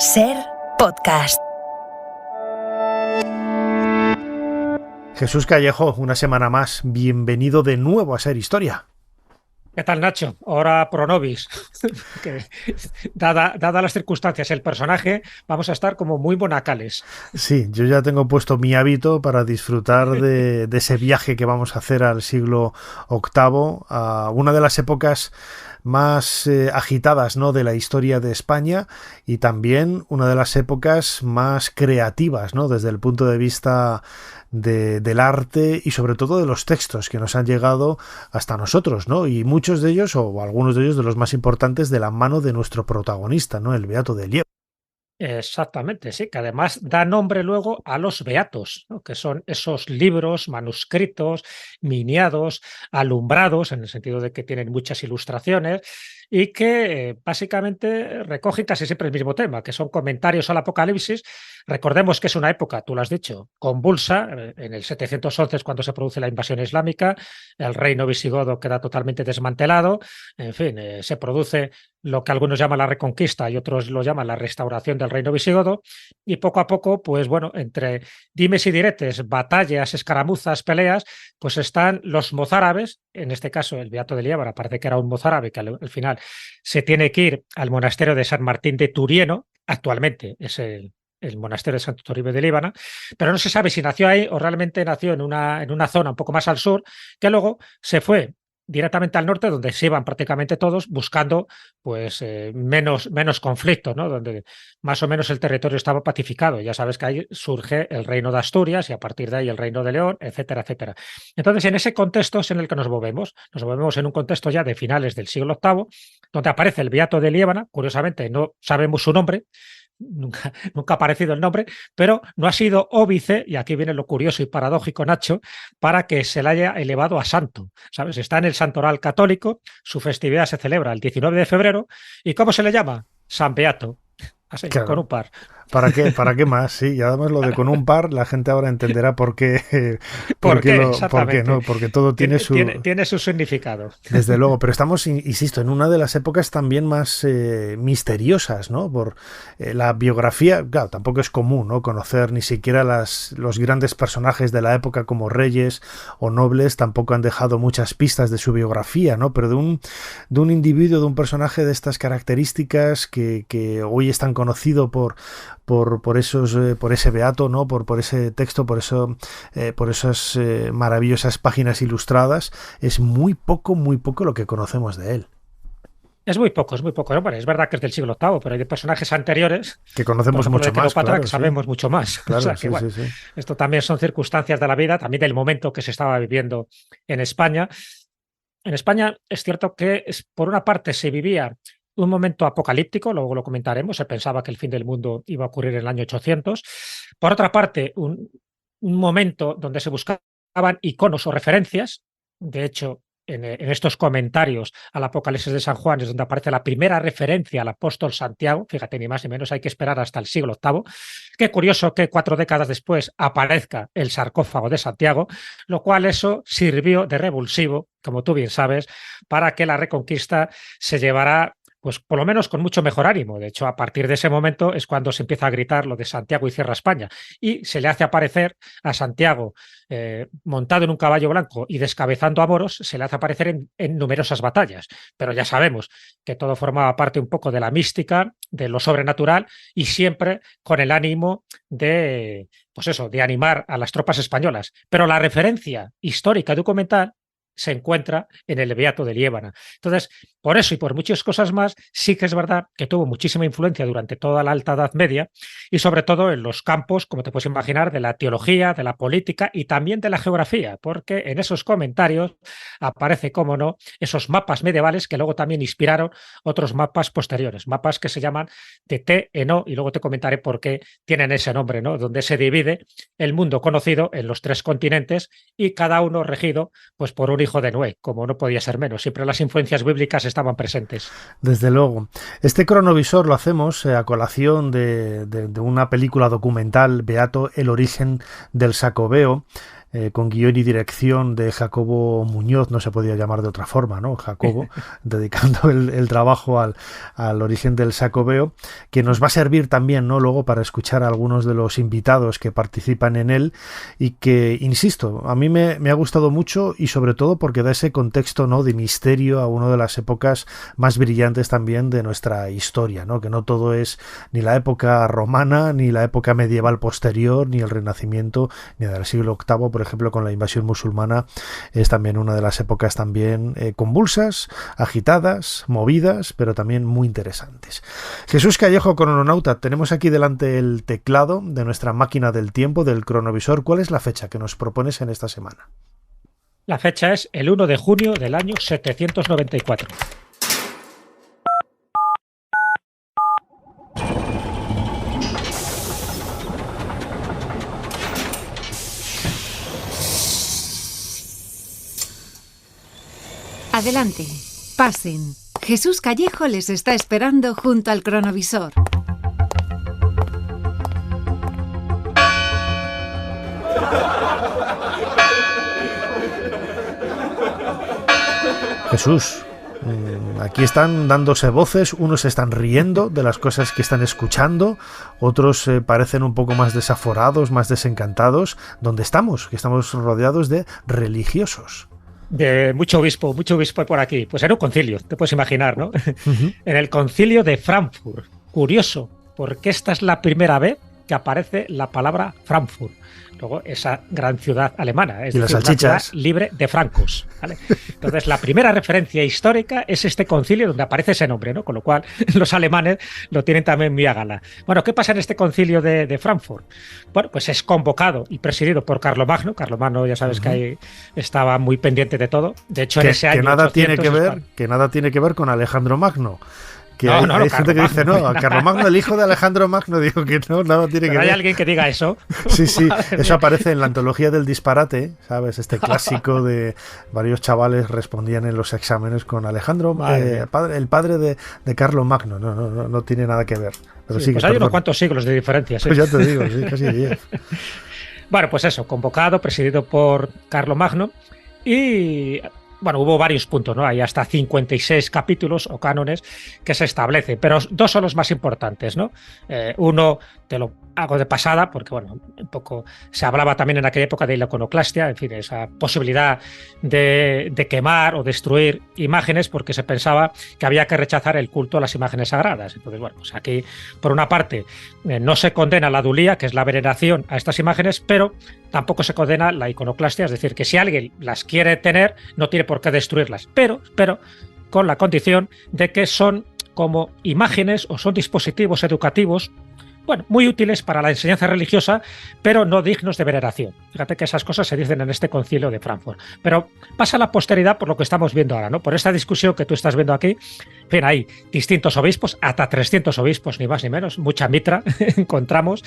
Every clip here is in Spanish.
Ser podcast. Jesús Callejo, una semana más, bienvenido de nuevo a Ser Historia. ¿Qué tal, Nacho? Ahora pro nobis. Que, dada las circunstancias, el personaje, vamos a estar como muy bonacales. Sí, yo ya tengo puesto mi hábito para disfrutar de ese viaje que vamos a hacer al siglo VIII, a una de las épocas más agitadas, ¿no?, de la historia de España, y también una de las épocas más creativas, ¿no?, desde el punto de vista del arte y sobre todo de los textos que nos han llegado hasta nosotros, ¿no? Y muchos de ellos, o algunos de ellos, de los más importantes, de la mano de nuestro protagonista, ¿no?, el Beato de Liébana. Exactamente, sí, que además da nombre luego a los beatos, ¿no? Que son esos libros manuscritos, miniados, alumbrados, en el sentido de que tienen muchas ilustraciones y que básicamente recogen casi siempre el mismo tema, que son comentarios al Apocalipsis. Recordemos que es una época, tú lo has dicho, convulsa. En el 711 es cuando se produce la invasión islámica, el reino visigodo queda totalmente desmantelado, en fin, se produce lo que algunos llaman la reconquista y otros lo llaman la restauración del reino visigodo, y poco a poco, pues bueno, entre dimes y diretes, batallas, escaramuzas, peleas, pues están los mozárabes, en este caso el Beato de Liébana parece que era un mozárabe que al final se tiene que ir al monasterio de San Martín de Turieno, actualmente es el monasterio de Santo Toribio de Líbana, pero no se sabe si nació ahí o realmente nació en una zona un poco más al sur, que luego se fue directamente al norte, donde se iban prácticamente todos buscando pues menos conflicto, ¿no? Donde más o menos el territorio estaba pacificado. Ya sabes que ahí surge el reino de Asturias y a partir de ahí el reino de León, etcétera, etcétera. Entonces, en ese contexto es en el que nos movemos. Nos movemos en un contexto ya de finales del siglo VIII, donde aparece el Beato de Liébana. Curiosamente, no sabemos su nombre. Nunca ha aparecido el nombre, pero no ha sido óbice, y aquí viene lo curioso y paradójico, Nacho, para que se le haya elevado a santo. ¿Sabes? Está en el santoral católico, su festividad se celebra el 19 de febrero, ¿y cómo se le llama? San Beato. Así, Claro. con un par. ¿Para qué más? Sí, y además lo de con un par, la gente ahora entenderá por qué, ¿Por qué? por qué, ¿no? Porque todo tiene su significado. Desde luego, pero estamos, insisto, en una de las épocas también más misteriosas, ¿no? Por la biografía, claro, tampoco es común, ¿no?, conocer ni siquiera los grandes personajes de la época como reyes o nobles, tampoco han dejado muchas pistas de su biografía, ¿no? Pero de un individuo, de un personaje de estas características que hoy es tan conocido por ese beato, ¿no? Por ese texto, por esas maravillosas páginas ilustradas, es muy poco lo que conocemos de él. Es muy poco, ¿no? Bueno, es verdad que es del siglo VIII, pero hay de personajes anteriores que conocemos mucho más, claro, que sabemos mucho más. Claro, o sea, que, bueno, sí. Esto también son circunstancias de la vida, también del momento que se estaba viviendo en España. En España es cierto que por una parte se vivía un momento apocalíptico, luego lo comentaremos, se pensaba que el fin del mundo iba a ocurrir en el año 800. Por otra parte, un momento donde se buscaban iconos o referencias. De hecho, en estos comentarios al Apocalipsis de San Juan es donde aparece la primera referencia al apóstol Santiago. Fíjate, ni más ni menos, hay que esperar hasta el siglo VIII. Qué curioso que 4 décadas después aparezca el sarcófago de Santiago, lo cual eso sirvió de revulsivo, como tú bien sabes, para que la Reconquista se llevara, pues por lo menos con mucho mejor ánimo. De hecho, a partir de ese momento es cuando se empieza a gritar lo de Santiago y cierra España. Y se le hace aparecer a Santiago montado en un caballo blanco y descabezando a moros, se le hace aparecer en numerosas batallas. Pero ya sabemos que todo formaba parte un poco de la mística, de lo sobrenatural, y siempre con el ánimo de, pues eso, de animar a las tropas españolas. Pero la referencia histórica documental se encuentra en el Beato de Liébana. Entonces, por eso y por muchas cosas más, sí que es verdad que tuvo muchísima influencia durante toda la Alta Edad Media y sobre todo en los campos, como te puedes imaginar, de la teología, de la política y también de la geografía, porque en esos comentarios aparece, cómo no, esos mapas medievales que luego también inspiraron otros mapas posteriores, mapas que se llaman de Te-Eno, y luego te comentaré por qué tienen ese nombre, ¿no?, donde se divide el mundo conocido en los 3 continentes y cada uno regido pues por un hijo de Noé, como no podía ser menos. Siempre las influencias bíblicas estaban presentes. Desde luego. Este cronovisor lo hacemos a colación de una película documental, Beato, el origen del Xacobeo, con guión y dirección de Jacobo Muñoz, no se podía llamar de otra forma, ¿no? Jacobo, dedicando el trabajo al origen del Xacobeo, que nos va a servir también, ¿no?, luego para escuchar a algunos de los invitados que participan en él y que, insisto, a mí me ha gustado mucho y sobre todo porque da ese contexto, ¿no?, de misterio a una de las épocas más brillantes también de nuestra historia, ¿no?, que no todo es ni la época romana, ni la época medieval posterior, ni el Renacimiento, ni del siglo VIII, por ejemplo, con la invasión musulmana. Es también una de las épocas también convulsas, agitadas, movidas, pero también muy interesantes. Jesús Callejo, crononauta, tenemos aquí delante el teclado de nuestra máquina del tiempo, del cronovisor. ¿Cuál es la fecha que nos propones en esta semana? La fecha es el 1 de junio del año 794. Adelante, pasen. Jesús Callejo les está esperando junto al cronovisor. Jesús, aquí están dándose voces, unos están riendo de las cosas que están escuchando, otros parecen un poco más desaforados, más desencantados. ¿Dónde estamos? Que estamos rodeados de religiosos. De mucho obispo por aquí. Pues era un concilio, te puedes imaginar, ¿no? En el concilio de Frankfurt. Curioso, porque esta es la primera vez que aparece la palabra Frankfurt. Luego, esa gran ciudad alemana, es y decir, las salchichas. una ciudad libre de francos, ¿vale? Entonces, la primera referencia histórica es este concilio donde aparece ese nombre, ¿no? Con lo cual, los alemanes lo tienen también muy a gala. Bueno, ¿qué pasa en este concilio de Frankfurt? Bueno, pues es convocado y presidido por Carlomagno. Carlomagno, ya sabes que ahí estaba muy pendiente de todo. De hecho, en ese año... Que nada tiene que ver con Alejandro Magno. Que hay gente que dice, no, Carlomagno, el hijo de Alejandro Magno, digo que no, nada tiene que ver. ¿Hay alguien que diga eso? Sí, eso aparece en la antología del disparate, ¿sabes? Este clásico de varios chavales respondían en los exámenes con Alejandro, el padre de Carlomagno. No tiene nada que ver. Pero sí, pues hay unos cuantos siglos de diferencia. ¿Sí? Pues ya te digo, sí, casi 10. Bueno, pues eso, convocado, presidido por Carlomagno y... Bueno, hubo varios puntos, ¿no? Hay hasta 56 capítulos o cánones que se establecen, pero dos son los más importantes, ¿no? Uno, te lo hago de pasada, porque, bueno, un poco se hablaba también en aquella época de la iconoclastia, en fin, esa posibilidad de quemar o destruir imágenes, porque se pensaba que había que rechazar el culto a las imágenes sagradas. Entonces, bueno, pues aquí, por una parte, no se condena la adulía, que es la veneración a estas imágenes, pero tampoco se condena la iconoclastia, es decir, que si alguien las quiere tener, no tiene por qué destruirlas, pero con la condición de que son como imágenes o son dispositivos educativos, bueno, muy útiles para la enseñanza religiosa, pero no dignos de veneración. Fíjate que esas cosas se dicen en este concilio de Frankfurt. Pero pasa a la posteridad por lo que estamos viendo ahora, ¿no? Por esta discusión que tú estás viendo aquí. En fin, hay distintos obispos, hasta 300 obispos, ni más ni menos, mucha mitra encontramos.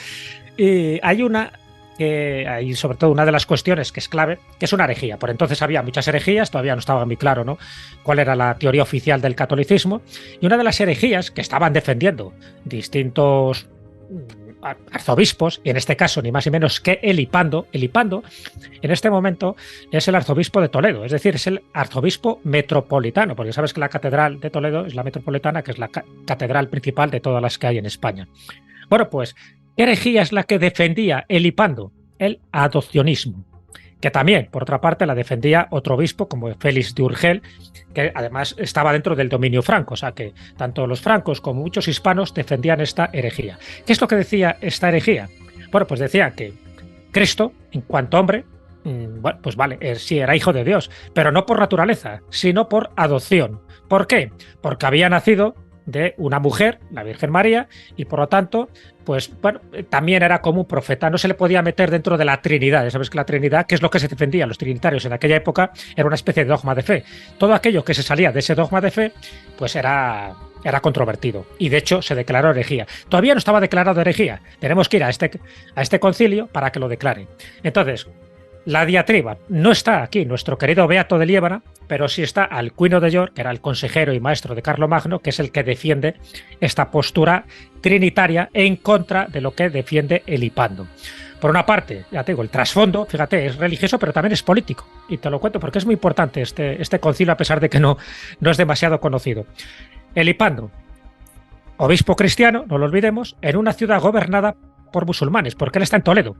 Y hay una... hay sobre todo una de las cuestiones que es clave, que es una herejía. Por entonces había muchas herejías, todavía no estaba muy claro, ¿no?, cuál era la teoría oficial del catolicismo, y una de las herejías que estaban defendiendo distintos arzobispos, y en este caso ni más ni menos que Elipando en este momento es el arzobispo de Toledo, es decir, es el arzobispo metropolitano, porque sabes que la catedral de Toledo es la metropolitana, que es la catedral principal de todas las que hay en España. Bueno, pues ¿qué herejía es la que defendía Elipando? El adopcionismo, que también, por otra parte, la defendía otro obispo como Félix de Urgel, que además estaba dentro del dominio franco, o sea que tanto los francos como muchos hispanos defendían esta herejía. ¿Qué es lo que decía esta herejía? Bueno, pues decía que Cristo, en cuanto hombre, bueno, pues vale, sí era hijo de Dios, pero no por naturaleza, sino por adopción. ¿Por qué? Porque había nacido de una mujer, la Virgen María, y por lo tanto, pues bueno, también era como un profeta, no se le podía meter dentro de la Trinidad. Ya sabes que la Trinidad, que es lo que se defendía los trinitarios en aquella época, era una especie de dogma de fe. Todo aquello que se salía de ese dogma de fe, pues era controvertido, y de hecho se declaró herejía. Todavía no estaba declarado herejía, tenemos que ir a este concilio para que lo declare. Entonces, la diatriba. No está aquí nuestro querido Beato de Liébana, pero sí está Alcuino de York, que era el consejero y maestro de Carlomagno, que es el que defiende esta postura trinitaria en contra de lo que defiende Elipando. Por una parte, ya te digo, el trasfondo, fíjate, es religioso, pero también es político. Y te lo cuento porque es muy importante este concilio, a pesar de que no es demasiado conocido. Elipando, obispo cristiano, no lo olvidemos, en una ciudad gobernada por musulmanes, porque él está en Toledo.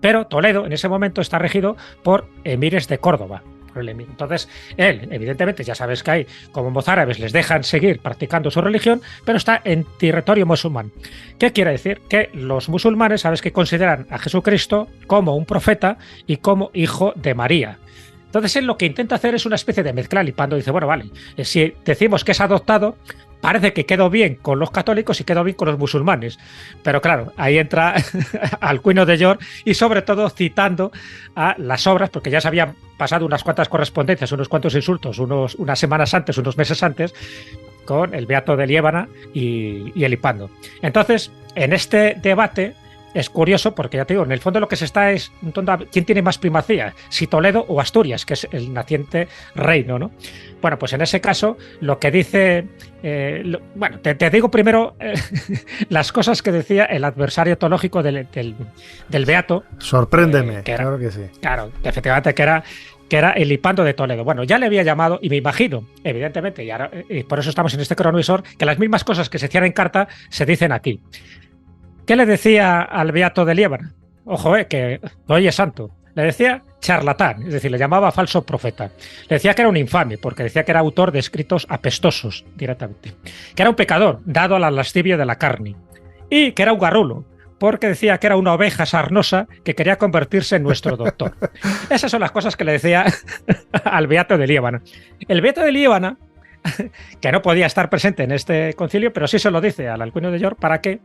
Pero Toledo en ese momento está regido por emires de Córdoba. Entonces, él, evidentemente, ya sabes que hay, como mozárabes, les dejan seguir practicando su religión, pero está en territorio musulmán. ¿Qué quiere decir? Que los musulmanes, sabes que consideran a Jesucristo como un profeta y como hijo de María. Entonces, él lo que intenta hacer es una especie de mezcla. Elipando dice, bueno, vale, si decimos que es adoptado, parece que quedó bien con los católicos y quedó bien con los musulmanes. Pero claro, ahí entra Alcuino de York y sobre todo citando a las obras, porque ya se habían pasado unas cuantas correspondencias, unos cuantos insultos, unas semanas antes, unos meses antes, con el Beato de Liébana y Elipando. Entonces, en este debate es curioso porque, ya te digo, en el fondo lo que se está es quién tiene más primacía, si Toledo o Asturias, que es el naciente reino, ¿no? Bueno, pues en ese caso lo que dice... bueno, te digo primero las cosas que decía el adversario teológico del Beato. Sorpréndeme, que era, claro que sí. Claro, efectivamente que era Elipando de Toledo. Bueno, ya le había llamado, y me imagino, evidentemente, y por eso estamos en este cronovisor, que las mismas cosas que se decían en carta se dicen aquí. ¿Qué le decía al Beato de Liébana? Ojo, que hoy es santo. Le decía charlatán, es decir, le llamaba falso profeta. Le decía que era un infame, porque decía que era autor de escritos apestosos directamente. Que era un pecador, dado a la lascivia de la carne. Y que era un garrulo, porque decía que era una oveja sarnosa que quería convertirse en nuestro doctor. Esas son las cosas que le decía al Beato de Liébana. El Beato de Liébana, que no podía estar presente en este concilio, pero sí se lo dice al Alcuino de York para que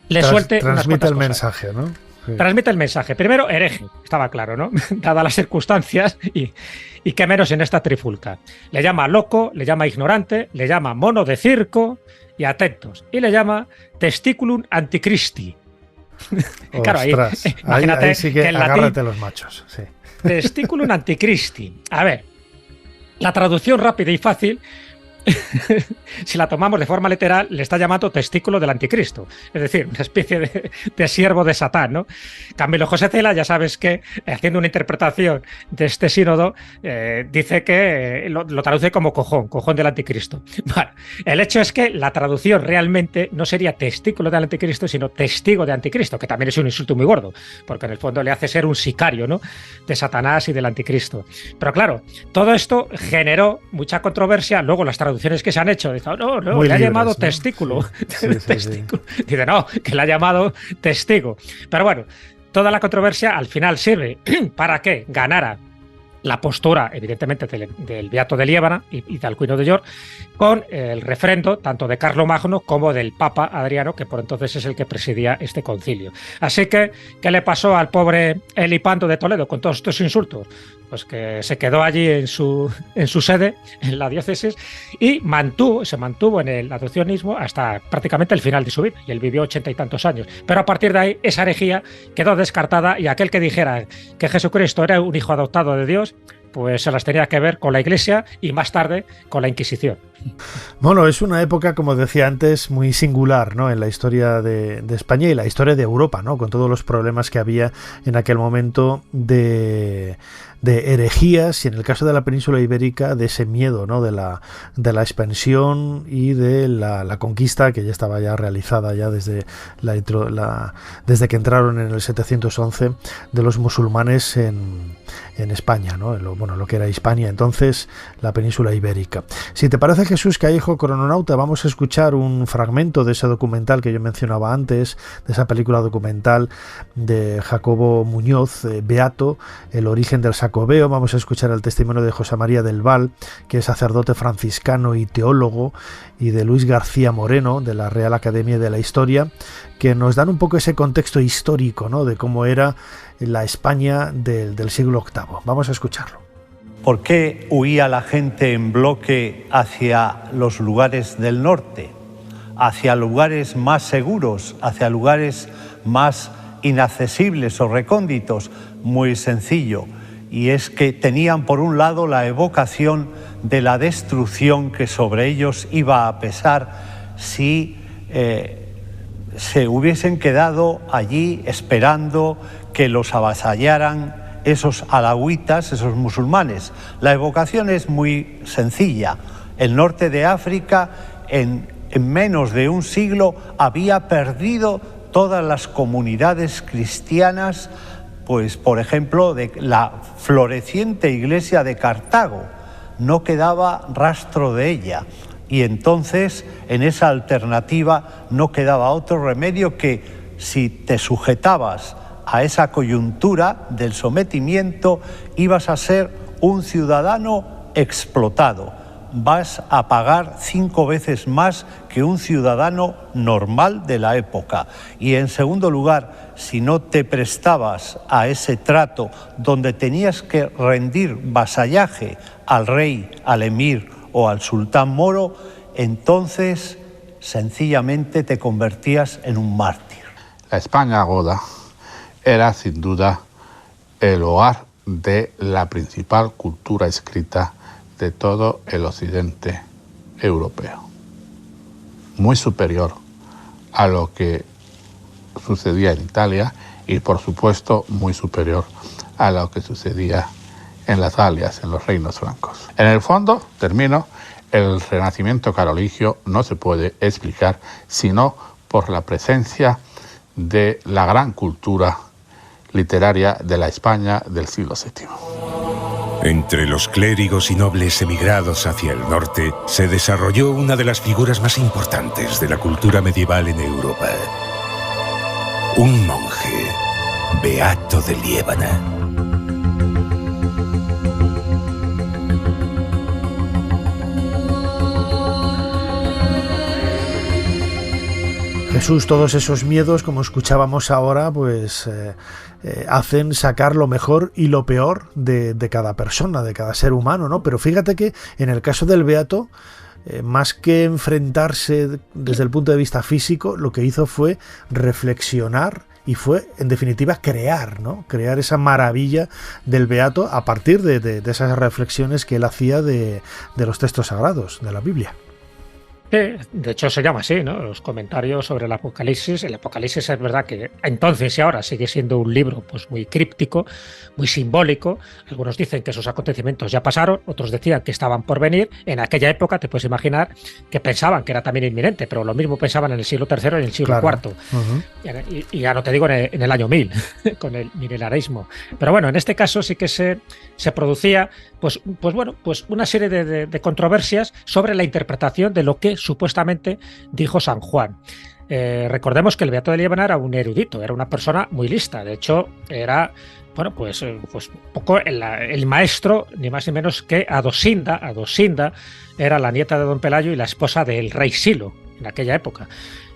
le suelte transmite el cosas. mensaje, ¿no? Sí. Transmite el mensaje. Primero, hereje, estaba claro, ¿no? Dadas las circunstancias y qué menos en esta trifulca. Le llama loco, le llama ignorante, le llama mono de circo y atentos. Y le llama testiculum antichristi. Claro, ahí sí que agárrate los machos. Sí. Testiculum antichristi. A ver, la traducción rápida y fácil, si la tomamos de forma literal, le está llamando testículo del anticristo, es decir, una especie de siervo de Satán, ¿no? Camilo José Cela, ya sabes que, haciendo una interpretación de este sínodo, dice que lo traduce como cojón del anticristo. Bueno, el hecho es que la traducción realmente no sería testículo del anticristo, sino testigo de anticristo, que también es un insulto muy gordo, porque en el fondo le hace ser un sicario, ¿no?, de Satanás y del anticristo. Pero claro, todo esto generó mucha controversia. Luego las traducciones que se han hecho, dice, no, le ha llamado testículo. Sí. Testículo. Dice, no, que le ha llamado testigo. Pero bueno, toda la controversia al final sirve para que ganara la postura, evidentemente, del Beato de Liébana y de Alcuino de York, con el refrendo tanto de Carlomagno como del Papa Adriano, que por entonces es el que presidía este concilio. Así que, ¿qué le pasó al pobre Elipando de Toledo con todos estos insultos? Pues que se quedó allí en su sede, en la diócesis, y se mantuvo en el adopcionismo hasta prácticamente el final de su vida, y él vivió 80 y tantos años. Pero a partir de ahí, esa herejía quedó descartada, y aquel que dijera que Jesucristo era un hijo adoptado de Dios, pues se las tenía que ver con la Iglesia y más tarde con la Inquisición. Bueno, es una época, como decía antes, muy singular, ¿no?, en la historia de España y la historia de Europa, ¿no?, con todos los problemas que había en aquel momento de herejías, y en el caso de la península ibérica de ese miedo, ¿no?, de la expansión y de la conquista que ya estaba ya realizada ya desde que entraron en el 711 de los musulmanes en España, ¿no?, lo que era Hispania, entonces la península ibérica. Si te parece, Jesús Callejo, crononauta, vamos a escuchar un fragmento de ese documental que yo mencionaba antes, de esa película documental de Jacobo Muñoz, Beato, el origen del Sacobeo. Vamos a escuchar el testimonio de José María del Val, que es sacerdote franciscano y teólogo, y de Luis García Moreno, de la Real Academia de la Historia, que nos dan un poco ese contexto histórico, ¿no?, de cómo era la España del siglo VIII. Vamos a escucharlo. ¿Por qué huía la gente en bloque hacia los lugares del norte, hacia lugares más seguros, hacia lugares más inaccesibles o recónditos? Muy sencillo. y es que tenían por un lado la evocación de la destrucción que sobre ellos iba a pesar si se hubiesen quedado allí esperando que los avasallaran esos alauitas, esos musulmanes. La evocación es muy sencilla. El norte de África en menos de un siglo había perdido todas las comunidades cristianas, pues por ejemplo de la floreciente iglesia de Cartago, no quedaba rastro de ella. Y entonces, en esa alternativa, no quedaba otro remedio que, si te sujetabas a esa coyuntura del sometimiento, ibas a ser un ciudadano explotado. Vas a pagar 5 veces más que un ciudadano normal de la época. Y en segundo lugar, si no te prestabas a ese trato donde tenías que rendir vasallaje al rey, al emir o al sultán moro, entonces sencillamente te convertías en un mártir. La España goda era sin duda el hogar de la principal cultura escrita de todo el occidente europeo, muy superior a lo que sucedía en Italia y por supuesto muy superior a lo que sucedía en las Galias, en los reinos francos. En el fondo, termino, el renacimiento carolingio no se puede explicar sino por la presencia de la gran cultura literaria de la España del siglo VII. Entre los clérigos y nobles emigrados hacia el norte se desarrolló una de las figuras más importantes de la cultura medieval en Europa. Un monje, Beato de Liébana. Jesús, todos esos miedos, como escuchábamos ahora, pues hacen sacar lo mejor y lo peor de cada persona, de cada ser humano, ¿no? Pero fíjate que en el caso del Beato, más que enfrentarse desde el punto de vista físico, lo que hizo fue reflexionar y fue, en definitiva, crear, ¿no? Crear esa maravilla del Beato a partir de esas reflexiones que él hacía de los textos sagrados, de la Biblia. De hecho se llama así, ¿no? Los comentarios sobre el Apocalipsis. El Apocalipsis es verdad que entonces y ahora sigue siendo un libro pues muy críptico, muy simbólico. Algunos dicen que esos acontecimientos ya pasaron, otros decían que estaban por venir. En aquella época te puedes imaginar que pensaban que era también inminente, pero lo mismo pensaban en el siglo III y en el siglo IV. Uh-huh. Y ya no te digo en el año 1000, con el milenarismo. Pero bueno, en este caso sí que se producía pues una serie de controversias sobre la interpretación de lo que supuestamente dijo San Juan. Recordemos que el Beato de Liébana era un erudito, era una persona muy lista. De hecho, era pues un poco el maestro, ni más ni menos que Adosinda. Adosinda era la nieta de Don Pelayo y la esposa del rey Silo en aquella época.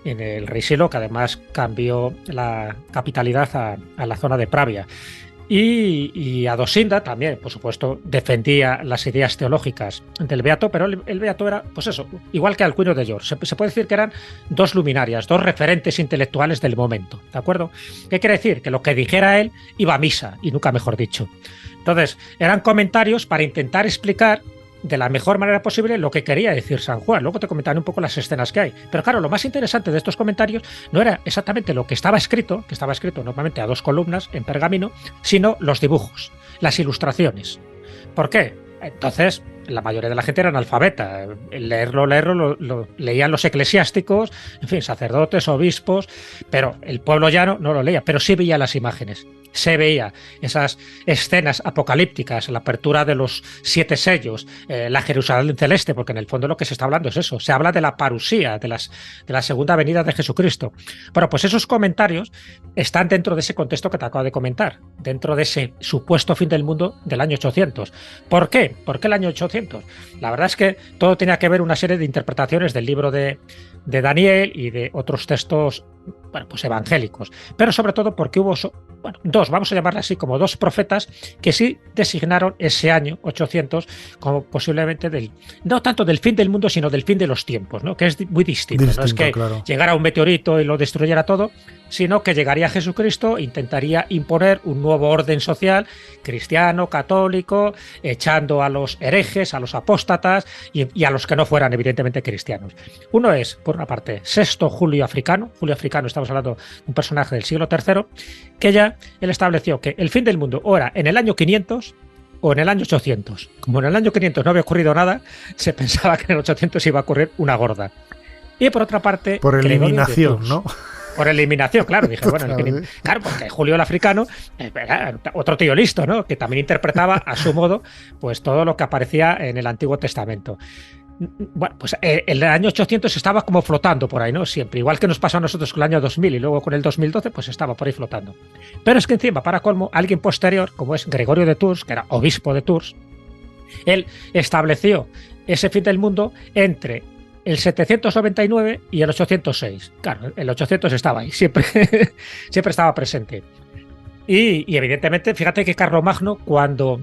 En el rey Silo, que además cambió la capitalidad a la zona de Pravia. Y Adosinda también, por supuesto, defendía las ideas teológicas del Beato, pero el Beato era, pues eso, igual que Alcuino de York. Se puede decir que eran dos luminarias, dos referentes intelectuales del momento, ¿de acuerdo? ¿Qué quiere decir? Que lo que dijera él iba a misa, y nunca mejor dicho. Entonces, eran comentarios para intentar explicar de la mejor manera posible lo que quería decir San Juan. Luego te comentaré un poco las escenas que hay. Pero claro, lo más interesante de estos comentarios no era exactamente lo que estaba escrito normalmente a 2 columnas en pergamino, sino los dibujos, las ilustraciones. ¿Por qué? Entonces, la mayoría de la gente era analfabeta. Leerlo lo leían los eclesiásticos, en fin, sacerdotes, obispos, pero el pueblo llano no lo leía, pero sí veía las imágenes. Se veía esas escenas apocalípticas, la apertura de los 7 sellos, la Jerusalén celeste, porque en el fondo lo que se está hablando es eso. Se habla de la parusía, de la segunda venida de Jesucristo. Bueno, pues esos comentarios están dentro de ese contexto que te acabo de comentar, dentro de ese supuesto fin del mundo del año 800. ¿Por qué? ¿Por qué el año 800? La verdad es que todo tenía que ver una serie de interpretaciones del libro de Daniel y de otros textos, pues evangélicos, pero sobre todo porque hubo vamos a llamarle así, como 2 profetas que sí designaron ese año 800 como posiblemente no tanto del fin del mundo, sino del fin de los tiempos, ¿no? Que es muy distinto. No es que llegara un meteorito y lo destruyera todo, sino que llegaría Jesucristo e intentaría imponer un nuevo orden social cristiano, católico, echando a los herejes, a los apóstatas y a los que no fueran evidentemente cristianos. Uno es, por una parte, Sexto Julio Africano. Julio Africano, estamos hablando de un personaje del siglo III, que ya él estableció que el fin del mundo o era en el año 500 o en el año 800. Como en el año 500 no había ocurrido nada, se pensaba que en el 800 iba a ocurrir una gorda. Y por otra parte... Por eliminación, ¿no? Por eliminación, claro. Dije, bueno, claro, porque Julio el Africano, otro tío listo, ¿no? Que también interpretaba a su modo pues todo lo que aparecía en el Antiguo Testamento. Bueno, pues el año 800 estaba como flotando por ahí, ¿no? Siempre, igual que nos pasó a nosotros con el año 2000 y luego con el 2012, pues estaba por ahí flotando. Pero es que encima, para colmo, alguien posterior, como es Gregorio de Tours, que era obispo de Tours, él estableció ese fin del mundo entre el 799 y el 806. Claro, el 800 estaba ahí, siempre estaba presente. Y evidentemente, fíjate que Carlomagno, cuando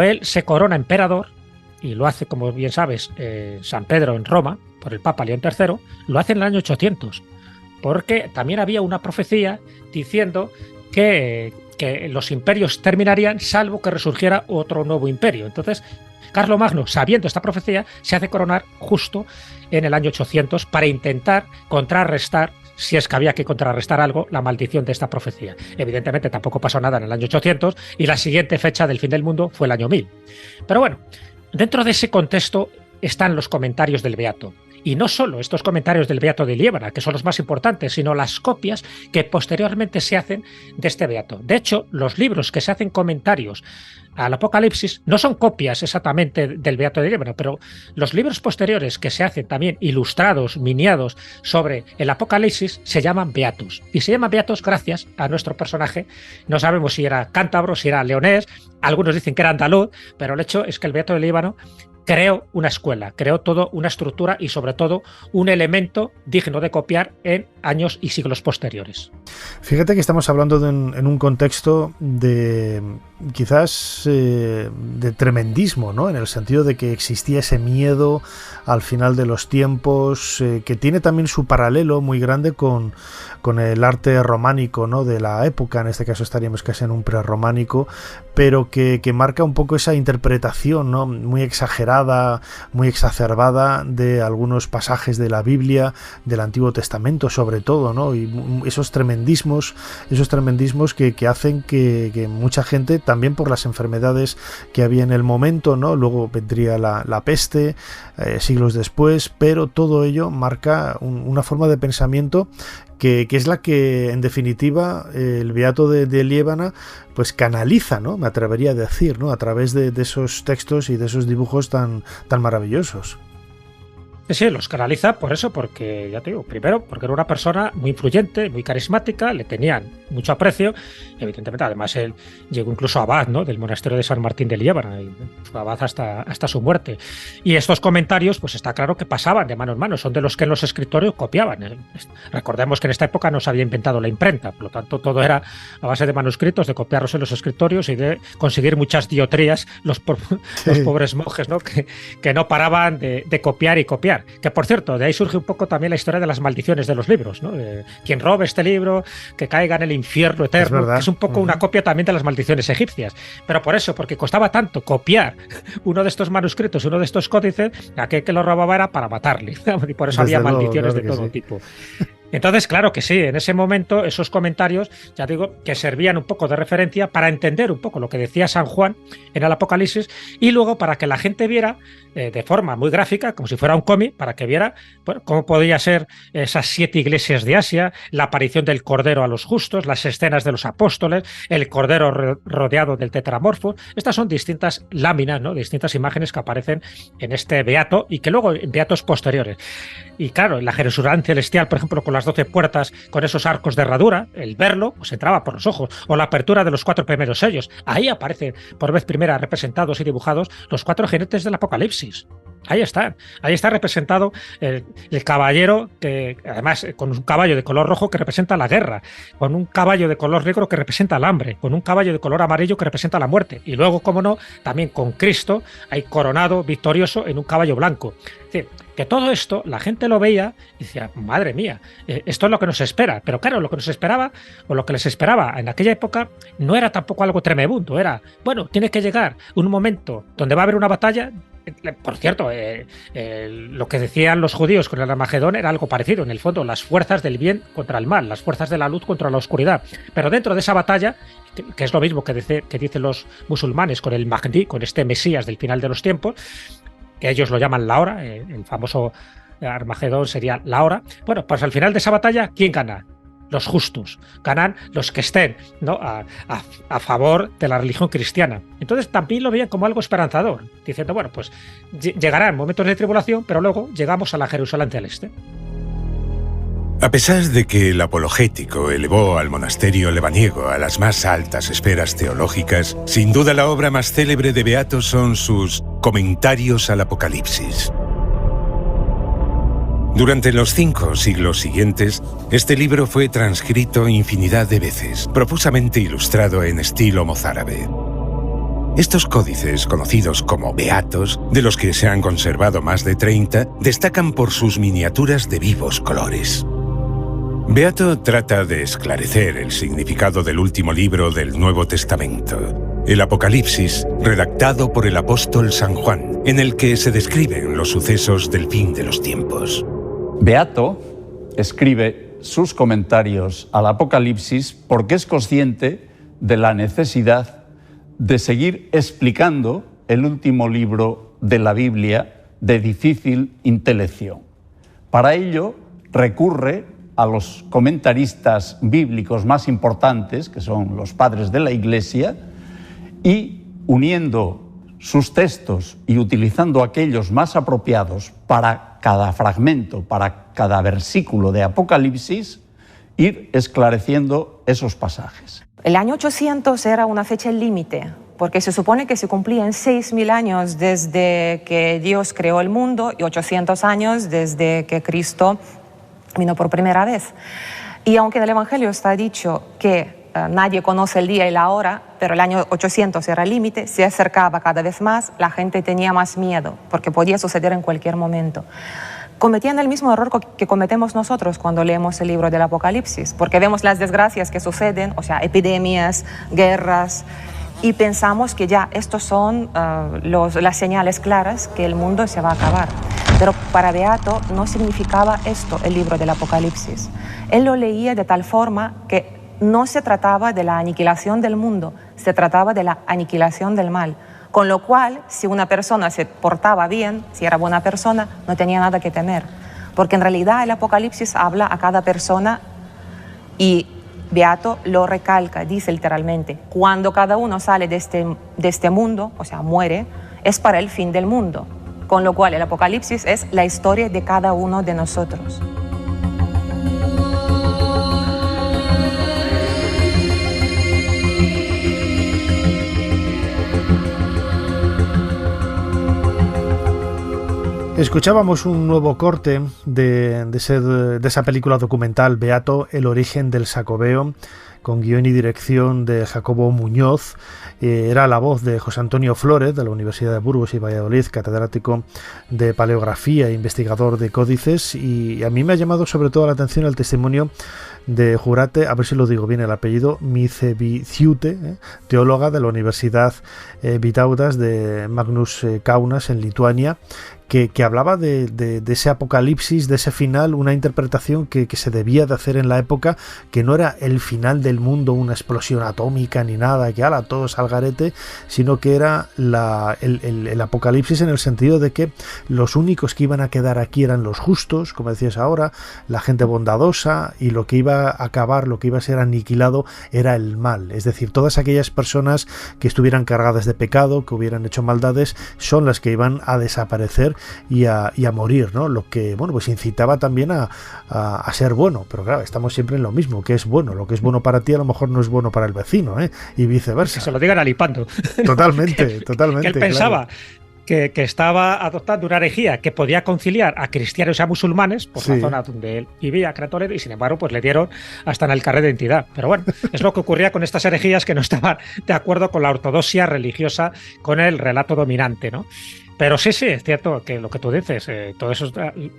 él se corona emperador, y lo hace, como bien sabes, San Pedro en Roma, por el Papa León III, lo hace en el año 800, porque también había una profecía diciendo que los imperios terminarían salvo que resurgiera otro nuevo imperio. Entonces, Carlomagno, sabiendo esta profecía, se hace coronar justo en el año 800 para intentar contrarrestar, si es que había que contrarrestar algo, la maldición de esta profecía. Evidentemente tampoco pasó nada en el año 800 y la siguiente fecha del fin del mundo fue el año 1000. Pero bueno, dentro de ese contexto están los comentarios del Beato. Y no solo estos comentarios del Beato de Liébana, que son los más importantes, sino las copias que posteriormente se hacen de este Beato. De hecho, los libros que se hacen comentarios al Apocalipsis no son copias exactamente del Beato de Liébana, pero los libros posteriores que se hacen también ilustrados, miniados sobre el Apocalipsis se llaman Beatos. Y se llaman Beatos gracias a nuestro personaje. No sabemos si era cántabro, si era leonés, algunos dicen que era andaluz, pero el hecho es que el Beato de Líbano creó una escuela, creó todo una estructura y sobre todo un elemento digno de copiar en años y siglos posteriores. Fíjate que estamos hablando en un contexto de quizás de tremendismo, ¿no? En el sentido de que existía ese miedo al final de los tiempos, que tiene también su paralelo muy grande con el arte románico, ¿no? De la época. En este caso estaríamos casi en un prerrománico, pero que marca un poco esa interpretación, ¿no? Muy exagerada, muy exacerbada de algunos pasajes de la Biblia, del Antiguo Testamento sobre todo, ¿no? Y esos tremendismos que hacen que mucha gente, también por las enfermedades que había en el momento, ¿no? Luego vendría la peste siglos después, pero todo ello marca una forma de pensamiento que es la que, en definitiva, el Beato de Liébana pues canaliza, ¿no? Me atrevería a decir, ¿no? A través de esos textos y de esos dibujos tan maravillosos. Sí, los canaliza por eso, porque, ya te digo, primero, porque era una persona muy influyente, muy carismática, le tenían mucho aprecio, evidentemente, además él llegó incluso a abad, ¿no? Del monasterio de San Martín de Liébana, y fue abad hasta su muerte. Y estos comentarios, pues está claro que pasaban de mano en mano, son de los que en los escritorios copiaban. Recordemos que en esta época no se había inventado la imprenta, por lo tanto todo era a base de manuscritos, de copiarlos en los escritorios y de conseguir muchas diotrías, los pobres monjes, ¿no? Que no paraban de copiar y copiar. Que por cierto, de ahí surge un poco también la historia de las maldiciones de los libros, ¿no? Quien robe este libro, que caiga en el infierno eterno, que es un poco una copia también de las maldiciones egipcias. Pero por eso, porque costaba tanto copiar uno de estos manuscritos, uno de estos códices, aquel que lo robaba era para matarle. Y por eso había maldiciones de todo tipo. Entonces, claro que sí, en ese momento esos comentarios, ya digo, que servían un poco de referencia para entender un poco lo que decía San Juan en el Apocalipsis y luego para que la gente viera de forma muy gráfica, como si fuera un cómic, para que viera cómo podía ser esas 7 iglesias de Asia, la aparición del Cordero a los justos, las escenas de los apóstoles, el Cordero rodeado del tetramorfo. Estas son distintas láminas, ¿no? Distintas imágenes que aparecen en este beato y que luego en beatos posteriores. Y claro, la Jerusalén celestial, por ejemplo, con las 12 puertas, con esos arcos de herradura, el verlo, pues entraba por los ojos, o la apertura de los 4 primeros sellos. Ahí aparecen por vez primera representados y dibujados los 4 jinetes del Apocalipsis. Ahí está representado el caballero, que además con un caballo de color rojo que representa la guerra, con un caballo de color negro que representa el hambre, con un caballo de color amarillo que representa la muerte, y luego, como no, también con Cristo ahí coronado, victorioso, en un caballo blanco. Es decir, que todo esto la gente lo veía y decía, madre mía, esto es lo que nos espera. Pero claro, lo que nos esperaba, o lo que les esperaba en aquella época, no era tampoco algo tremebundo, era, bueno, tiene que llegar un momento donde va a haber una batalla. Por cierto, lo que decían los judíos con el Armagedón era algo parecido. En el fondo, las fuerzas del bien contra el mal, las fuerzas de la luz contra la oscuridad. Pero dentro de esa batalla, que es lo mismo que dicen los musulmanes con el Mahdi, con este Mesías del final de los tiempos, que ellos lo llaman la hora, el famoso Armagedón sería la hora. Bueno, pues al final de esa batalla, ¿quién gana? Los justos, ganan los que estén, ¿no? a favor de la religión cristiana. Entonces también lo veían como algo esperanzador, diciendo, bueno, pues llegarán momentos de tribulación, pero luego llegamos a la Jerusalén celeste. A pesar de que el apologético elevó al monasterio lebaniego a las más altas esferas teológicas, sin duda la obra más célebre de Beato son sus Comentarios al Apocalipsis. Durante los 5 siglos siguientes, este libro fue transcrito infinidad de veces, profusamente ilustrado en estilo mozárabe. Estos códices, conocidos como beatos, de los que se han conservado más de 30, destacan por sus miniaturas de vivos colores. Beato trata de esclarecer el significado del último libro del Nuevo Testamento, el Apocalipsis, redactado por el apóstol San Juan, en el que se describen los sucesos del fin de los tiempos. Beato escribe sus comentarios al Apocalipsis porque es consciente de la necesidad de seguir explicando el último libro de la Biblia de difícil intelección. Para ello recurre a los comentaristas bíblicos más importantes, que son los padres de la Iglesia, y uniendo sus textos y utilizando aquellos más apropiados para cada fragmento, para cada versículo de Apocalipsis, ir esclareciendo esos pasajes. El año 800 era una fecha límite, porque se supone que se cumplían 6.000 años desde que Dios creó el mundo y 800 años desde que Cristo vino por primera vez. Y aunque en el Evangelio está dicho que nadie conoce el día y la hora, pero el año 800 era el límite, se acercaba cada vez más, la gente tenía más miedo, porque podía suceder en cualquier momento. Cometían el mismo error que cometemos nosotros cuando leemos el libro del Apocalipsis, porque vemos las desgracias que suceden, o sea, epidemias, guerras, y pensamos que ya estos son las señales claras que el mundo se va a acabar. Pero para Beato no significaba esto el libro del Apocalipsis. Él lo leía de tal forma que no se trataba de la aniquilación del mundo, se trataba de la aniquilación del mal. Con lo cual, si una persona se portaba bien, si era buena persona, no tenía nada que temer. Porque en realidad el Apocalipsis habla a cada persona y Beato lo recalca, dice literalmente, cuando cada uno sale de este mundo, o sea, muere, es para el fin del mundo. Con lo cual el Apocalipsis es la historia de cada uno de nosotros. Escuchábamos un nuevo corte de esa película documental Beato, el origen del Sacobeo, con guión y dirección de Jacobo Muñoz. Era la voz de José Antonio Flores, de la Universidad de Burgos y Valladolid, catedrático de paleografía e investigador de códices, y a mí me ha llamado sobre todo la atención el testimonio de Jurate, a ver si lo digo bien el apellido, Miceviciute, teóloga de la Universidad Vytautas de Magnus Kaunas en Lituania, que hablaba de ese apocalipsis, de ese final, una interpretación que se debía de hacer en la época, que no era el final del mundo, una explosión atómica ni nada, que ala, todo es al garete, sino que era el apocalipsis en el sentido de que los únicos que iban a quedar aquí eran los justos, como decías ahora, la gente bondadosa, y lo que iba a acabar, lo que iba a ser aniquilado era el mal, es decir, todas aquellas personas que estuvieran cargadas de pecado, que hubieran hecho maldades, son las que iban a desaparecer y a morir, ¿no? Lo que, bueno, pues incitaba también a ser bueno, pero claro, estamos siempre en lo mismo, que es bueno, lo que es bueno para ti a lo mejor no es bueno para el vecino, y viceversa. Que se lo digan a Lipando. Totalmente, totalmente. Que él pensaba, que estaba adoptando una herejía que podía conciliar a cristianos y a musulmanes por la zona donde él vivía, que era Toledo, y sin embargo pues le dieron hasta en el carnet de identidad. Pero bueno, es lo que ocurría con estas herejías que no estaban de acuerdo con la ortodoxia religiosa, con el relato dominante, ¿no? Pero sí, es cierto que lo que tú dices, todo eso,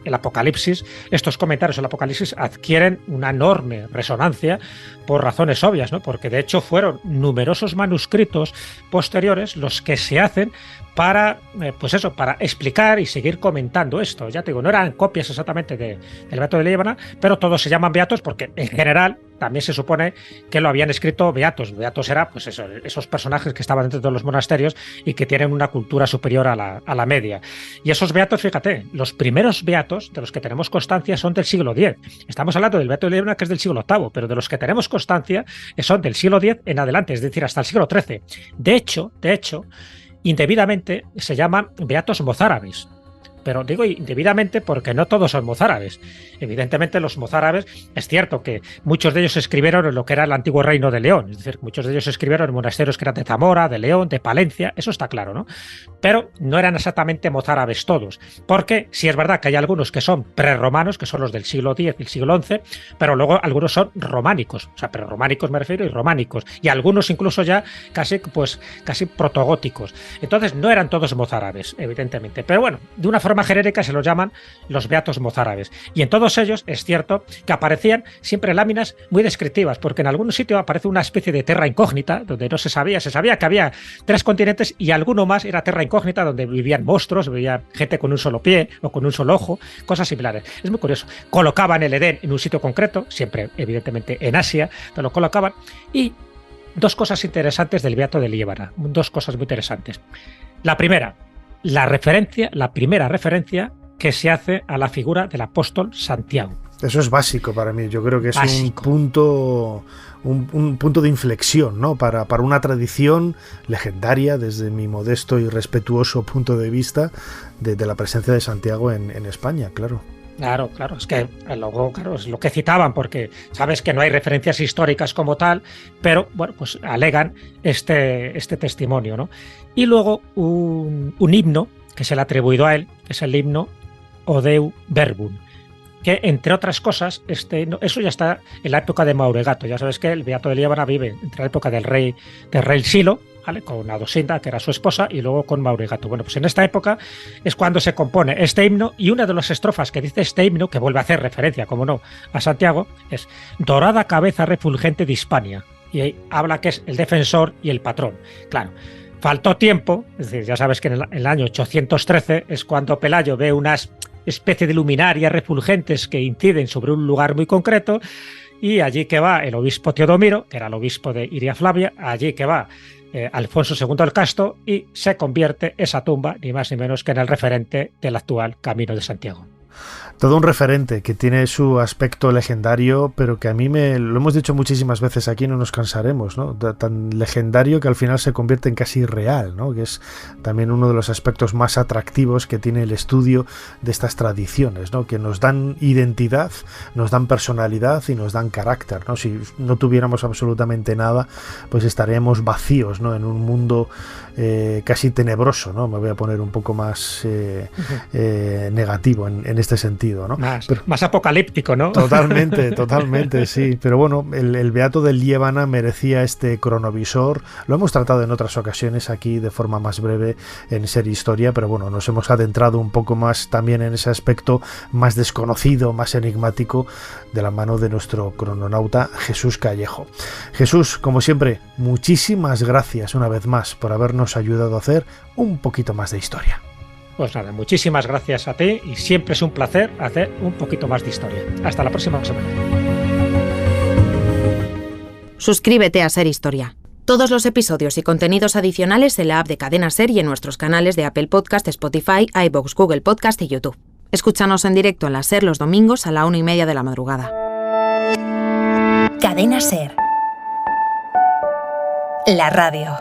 el Apocalipsis, estos comentarios del Apocalipsis adquieren una enorme resonancia por razones obvias, ¿no? Porque de hecho fueron numerosos manuscritos posteriores los que se hacen para, pues eso, para explicar y seguir comentando esto. Ya te digo, no eran copias exactamente del Beato de Liébana, pero todos se llaman beatos porque en general también se supone que lo habían escrito beatos. Beatos era, pues eso, esos personajes que estaban dentro de los monasterios y que tienen una cultura superior a la media. Y esos beatos, fíjate, los primeros beatos de los que tenemos constancia son del siglo X. Estamos hablando del Beato de Liébana, que es del siglo VIII, pero de los que tenemos constancia son del siglo X en adelante, es decir, hasta el siglo XIII. De hecho, indebidamente se llaman beatos mozárabes. Pero digo indebidamente porque no todos son mozárabes. Evidentemente los mozárabes, es cierto que muchos de ellos escribieron en lo que era el antiguo reino de León, es decir, muchos de ellos escribieron en monasterios que eran de Zamora, de León, de Palencia, eso está claro, ¿no? Pero no eran exactamente mozárabes todos, porque sí es verdad que hay algunos que son prerromanos, que son los del siglo X y el siglo XI, pero luego algunos son románicos, o sea, prerrománicos me refiero, y románicos, y algunos incluso ya casi protogóticos. Entonces no eran todos mozárabes, evidentemente, pero bueno, de una forma genérica se los llaman los beatos mozárabes. Y en todos ellos es cierto que aparecían siempre láminas muy descriptivas, porque en algún sitio aparece una especie de terra incógnita, donde no se sabía que había 3 continentes y alguno más era terra incógnita, donde vivían monstruos, vivía gente con un solo pie o con un solo ojo, cosas similares. Es muy curioso. Colocaban el Edén en un sitio concreto, siempre evidentemente en Asia, pero lo colocaban. Y 2 cosas interesantes del Beato de Liébana, 2 cosas muy interesantes. La primera, la primera referencia que se hace a la figura del apóstol Santiago. Eso es básico para mí, yo creo que es un punto de inflexión, ¿no? Para una tradición legendaria, desde mi modesto y respetuoso punto de vista, de la presencia de Santiago en España, claro. Claro, es que luego, claro, es lo que citaban, porque sabes que no hay referencias históricas como tal, pero bueno, pues alegan este testimonio, ¿no? Y luego un himno que se le ha atribuido a él, que es el himno Odeu Verbum, que entre otras cosas, eso ya está en la época de Mauregato. Ya sabes que el Beato de Liébana vive entre la época del rey Silo, ¿vale? Con Adosinda, que era su esposa, y luego con Mauregato. Bueno, pues en esta época es cuando se compone este himno, y una de las estrofas que dice este himno, que vuelve a hacer referencia, como no, a Santiago, es dorada cabeza refulgente de Hispania. Y ahí habla que es el defensor y el patrón. Claro, faltó tiempo, es decir, ya sabes que en el año 813 es cuando Pelayo ve unas especie de luminarias refulgentes que inciden sobre un lugar muy concreto, y allí que va el obispo Teodomiro, que era el obispo de Iria Flavia, allí que va Alfonso II el Casto, y se convierte esa tumba ni más ni menos que en el referente del actual Camino de Santiago. Todo un referente que tiene su aspecto legendario, pero que a mí lo hemos dicho muchísimas veces aquí, no nos cansaremos, ¿no? Tan legendario que al final se convierte en casi real, ¿no? Que es también uno de los aspectos más atractivos que tiene el estudio de estas tradiciones, ¿no? Que nos dan identidad, nos dan personalidad y nos dan carácter, ¿no? Si no tuviéramos absolutamente nada, pues estaríamos vacíos, ¿no? En un mundo casi tenebroso, ¿no? Me voy a poner un poco más negativo en este sentido, ¿no? Más apocalíptico, ¿no? Totalmente, sí. Pero bueno, el Beato de Liébana merecía este cronovisor. Lo hemos tratado en otras ocasiones aquí de forma más breve en Ser Historia, pero bueno, nos hemos adentrado un poco más también en ese aspecto más desconocido, más enigmático, de la mano de nuestro crononauta Jesús Callejo. Jesús, como siempre, muchísimas gracias una vez más por habernos ayudado a hacer un poquito más de historia. Pues nada, muchísimas gracias a ti, y siempre es un placer hacer un poquito más de historia. Hasta la próxima semana. Suscríbete a Ser Historia. Todos los episodios y contenidos adicionales en la app de Cadena Ser y en nuestros canales de Apple Podcast, Spotify, iVoox, Google Podcast y YouTube. Escúchanos en directo en la Ser los domingos a la 1:30 de la madrugada. Cadena Ser. La radio.